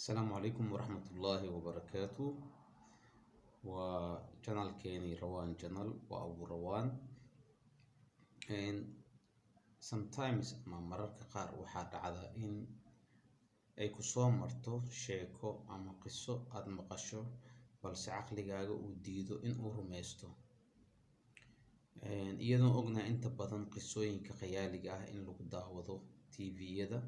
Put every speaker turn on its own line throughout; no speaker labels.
السلام عليكم ورحمة الله وبركاته. وجنال كيني روان جنال وأبو روان. and sometimes ama mararka qaar waxaa dhacda in ay ku soo marto sheeko ama qiso aad maqasho balse caqligaaga uu diido in uu rumeysto. iyadoo ognahay inta badan qisooyinka khayaaliga ah in lagu daawado TV-yada,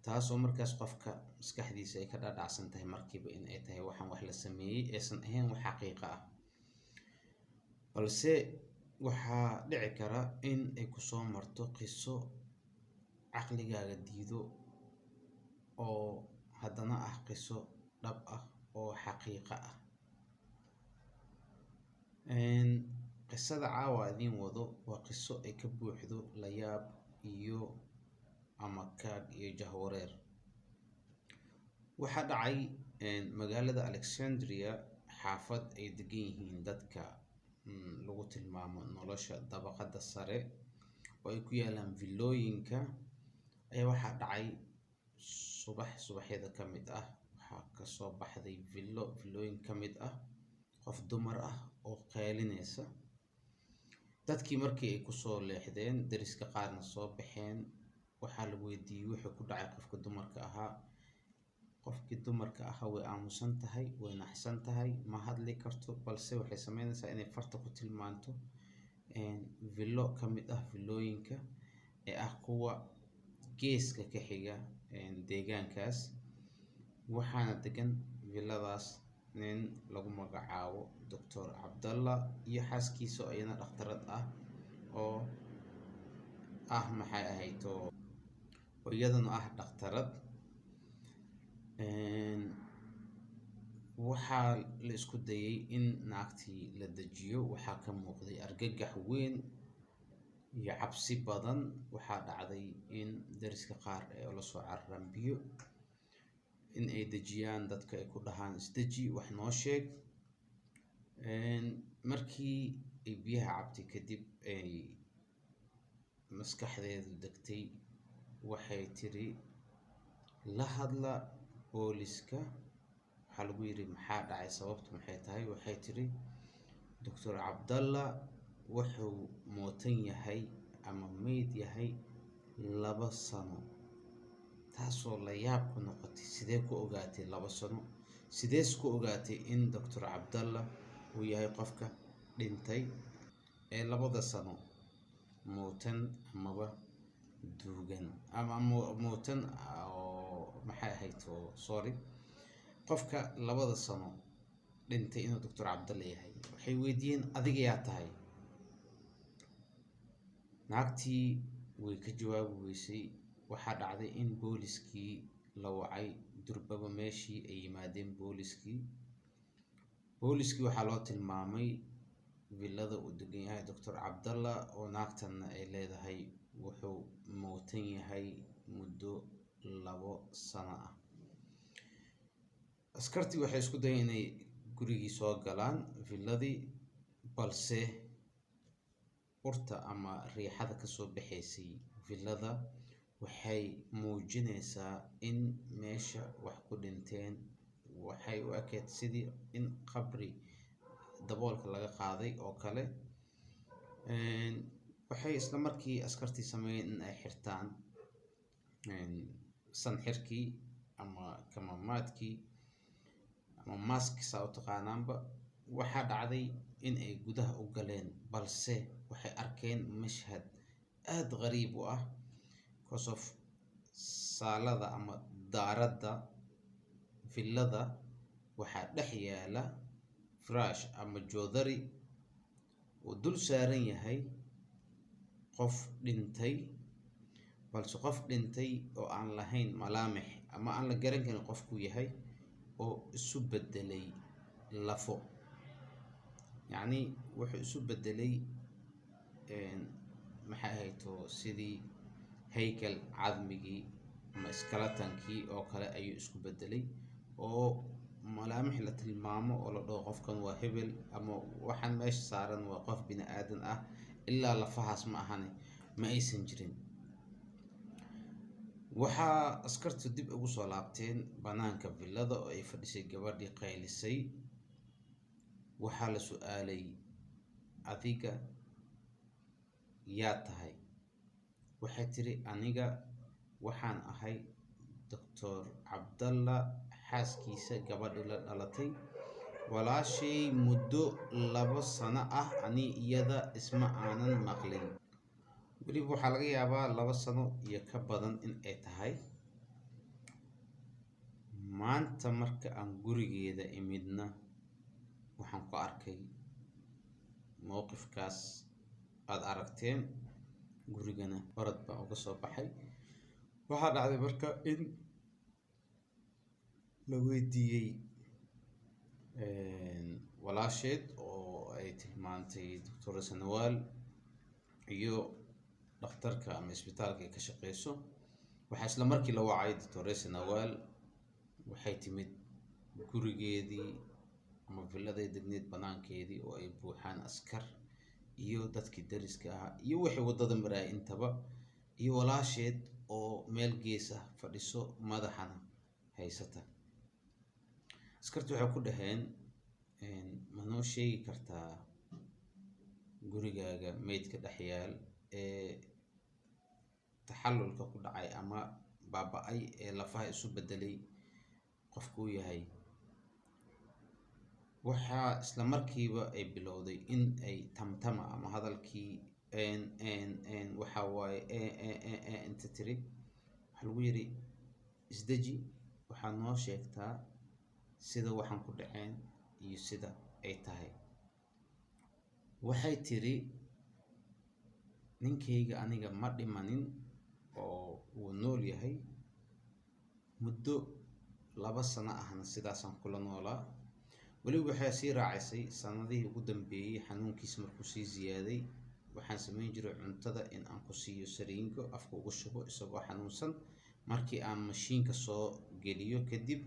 taasoo markaas qofka maskaxdiisa ay ka dhaadhacsan tahay markiiba in ay tahay waxaan wax la sameeyey aysan ahayn wax xaqiiqo ah. balse waxaa dhici kara in ay ku soo marto qiso caqligaaga diido oo haddana ah qiso dhab ah oo xaqiiqo ah. qisada caawa idiin wado waa qiso ay ka buuxdo layaab iyo ama kaag iyo jahwareer. waxaa dhacay magaalada Alexandria, xaafad ay degan yihiin dadka lagu tilmaamo nolosha dabaqada sare oo ay ku yaalaan villooyinka. ayaa waxaa dhacay subaxyada ka mid ah waxaa kasoo baxday villooyin ka mid ah qof dumar ah oo qeylinaysa. dadkii markii ay kusoo leexdeen, dariska qaarna soo baxeen, waxaa la weydiiyey wixii ku dhacay qofka dumarka ahaa. qofkii dumarka ahaa way aamusan tahay, way naxsan tahay, ma hadli karto, balse waxay sameynaysaa inay farta ku tilmaanto villo ka mid ah villooyinka ee ah kuwa geeska ka xiga deegaankaas. waxaana degan villadaas nin lagu magacaabo Dr. Cabdalla iyo xaaskiisa oo iyana dhakhtarad ah oo iyadana ah dhakhtarad. waxaa la isku dayay in naagtii la dejiyo. waxaa ka muuqday argagax weyn iyo cabsi badan. waxaa dhacday in dariska qaar ay ula soo cararaan biyo in ay dejiyaan dadka, ay ku dhahaan isdeji, wax noo sheeg. markii ay biyaha cabtay kadib ay maskaxdeedu degtay, waxay tiri la hadla booliska. waxaa lagu yiri maxaa dhacay, sababtu maxay tahay? waxay tiri Dr. Cabdalla wuxuu mootan yahay ama meyd yahay 2 sano. taasoo la yaab ku noqotay. sidee ku ogaatay 2 sano? sidees ku ogaatay in Dr. Cabdalla uu yahay qofka dhintay ee 2 sano mootan amaba duugan ama mootan qofka 2 sano dhintay inuu Dr. Cabdalla yahay. waxay weydiiyeen adiga yaa tahay? naagtii way ka jawaabi weysay. waxaa dhacday in booliskii la wacay. durbaba meeshii ay yimaadeen booliskii waxaa loo tilmaamay villada uu degan yahay Dr. Cabdalla oo naagtanna ay leedahay wuxuu mootan yahay muddo 2 sano ah. askartii waxay isku dayeen inay gurigii soo galaan villadii, balse urta ama riixada kasoo baxaysay villada waxay muujinaysaa in meesha wax ku dhinteen. waxay u ekeyd sidii in qabri daboolka laga qaaday oo kale. waxay isla markii askartii sameeyeen in ay xirtaan sanxirkii ama kamamaadkii ama maskisa u taqaanaanba. waxaa dhacday in ay gudaha u galeen, balse waxay arkeen mashhad aad qariib u ah. kosof saalada ama daaradda villada waxaa dhex yaala firaash ama joodari oo dul saaran yahay qof dhintay, balse qof dhintay oo aan lahayn malaamix ama aan la garan karin qofkuu yahay, oo isu bedelay lafo. yacni wuxuu isu bedelay sidii haykal cadmigii ama skeletonkii oo kale ayuu isku bedelay, oo malaamix la tilmaamo oo la dhaho qofkan waa hebel ama waxaan meesha saaran waa qof bini aadan ah ilaa lafahaas ma ahane ma aysan jirin. waxaa askartu dib ugu soo laabteen banaanka villada oo ay fadhisay gabadhii qaylisay. waxaa la su'aalay, adiga yaa tahay? waxay tiri, aniga waxaan ahay Dr. Cabdalla, xaaskiisa, gabadhii la dhalatay, walaashay. muddo 2 sano ah ani iyada isma aanan maqlin. weliba waxaa laga yaabaa 2 sano iyo ka badan in ay tahay. maanta marka aan gurigeeda imidna waxaan ku arkay mowqifkaas aad aragteen. gurigana orod baan uga soo baxay. waxaa dhacday marka in la weydiiyey walaasheed oo ay tilmaantay Dr. Nawaal iyo dhakhtarka ama isbitaalka ay ka shaqeyso. waxaa isla markii la wacay Dr. Nawaal. waxay timid gurigeedii ama villaday degneed banaankeedii oo ay buuxaan askar iyo dadkii dariska ahaa iyo wixii wadada maray intaba, iyo walaasheed oo meel gees ah fadhiso, madaxana haysata. askartu waxay ku dhaheen, ma noo sheegi kartaa gurigaaga meydka dhex yaal ee taxallulka ku dhacay ama baaba'ay ee lafaha isu bedelay qofku yahay? waxaa isla markiiba ay bilowday in ay tamtama ama hadalkii waxa waaye inta tiri. waxaa lagu yiri, isdeji, waxaa noo sheegtaa sida waxaan ku dhaceen iyo sida ay tahay. waxay tiri, ninkayga aniga ma dhimanin oo wuu nool yahay. muddo 2 sano ahna sidaasaan kula noolaa. weliba waxay sii raacisay sanadihii ugu dambeeyey xanuunkiisa markuu sii ziyaaday. waxaan samayn jiray cuntada in aan ku siiyo sariingo afka ugu shubo isagoo xanuunsan. markii aan mashiinka soo geliyo kadib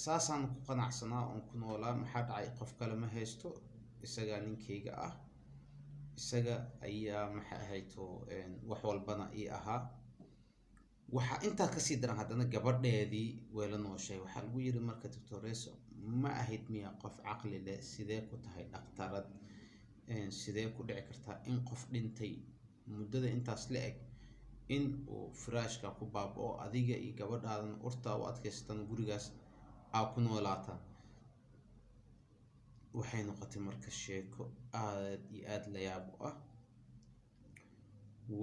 saasaan ku qanacsanaa oon ku noolaa. maxaa dhacay? qof kale ma haysto, isagaa ninkayga ah, isaga ayaa maxay ahayto wax walbana ii ahaa. waxaa intaa kasii daran haddana gabadheedii way la nooshay. waxaa lagu yiri marka, Doctoreso, ma ahayd miya qof caqli leh? sidee ku tahay dhakhtarad? sidee ku dhici kartaa in qof dhintay muddada intaas la eg in uu firaashka ku baaba'o, adiga iyo gabadhaadan urtaa u adkaysatan gurigaas aa ku noolaataan? waxay noqotay marka sheeko aad iyo aad la yaab u ah.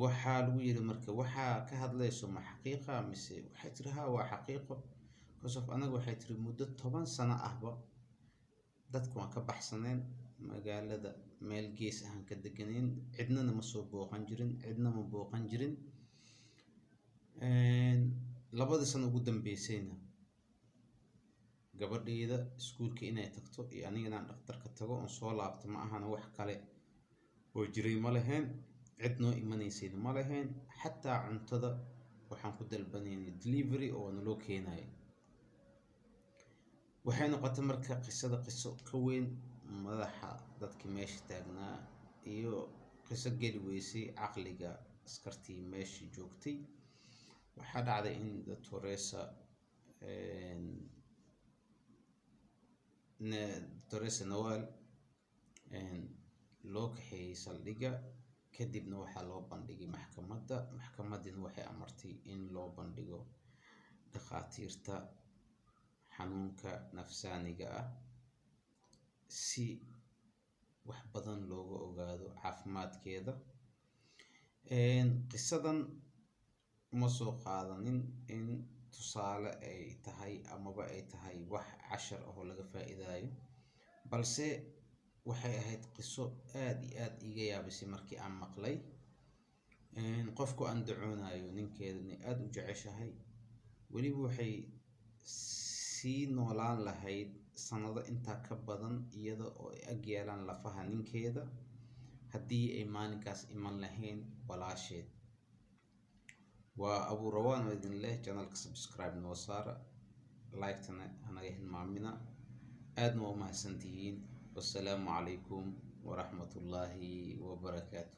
waxaa lagu yiri marka, waxaa ka hadlayso ma xaqiiqa mise? waxay tiri, haa waa xaqiiqo. kasof anaga waxay tiri muddo 10 sano ahba dadku waan ka baxsaneen, magaalada meel gees ahaan ka deganeen, cidnana ma soo booqan jirin, cidna ma booqan jirin. 2 sano ugu dambeysayna gabadheeda iskuulka inay tagto iyo aniga inaan dhakhtarka tago oon soo laabto ma ahana wax kale oo jiray ma lahayn. cid noo imanaysayna ma lahayn. xataa cuntada waxaan ku dalbanaynay delivery oo naloo keenayo. waxay noqotay marka qisada qiso ka weyn madaxa dadkii meesha taagnaa iyo qiso geli weysay caqliga askartii meesha joogtay. waxaa dhacday in Dr. Nawaal loo kaxeeyey saldhigga. kadibna waxaa loo bandhigay maxkamadda. maxkamaddina waxay amartay in loo bandhigo dhakhaatiirta xanuunka nafsaaniga ah si wax badan looga ogaado caafimaadkeeda. qisadan uma soo qaadanin in tusaale ay tahay amaba ay tahay wax cashar ah oo laga faa'iidayo, balse waxay ahayd qiso aad iyo aad iga yaabisay markii aan maqlay. qofku aan dacoonayo ninkeedana aad u jeceshahay, weliba waxay sii noolaan lahayd sanado intaa ka badan iyada oo ay ag yeelaan lafaha ninkeeda haddii ay maalinkaas iman lahayn walaasheed. waa Abu Rawaan oo idin leh channelka subscribe noo saara, like-tana hanaga hilmaamina. aadna waa mahadsantihiin. والسلام عليكم ورحمة الله وبركاته.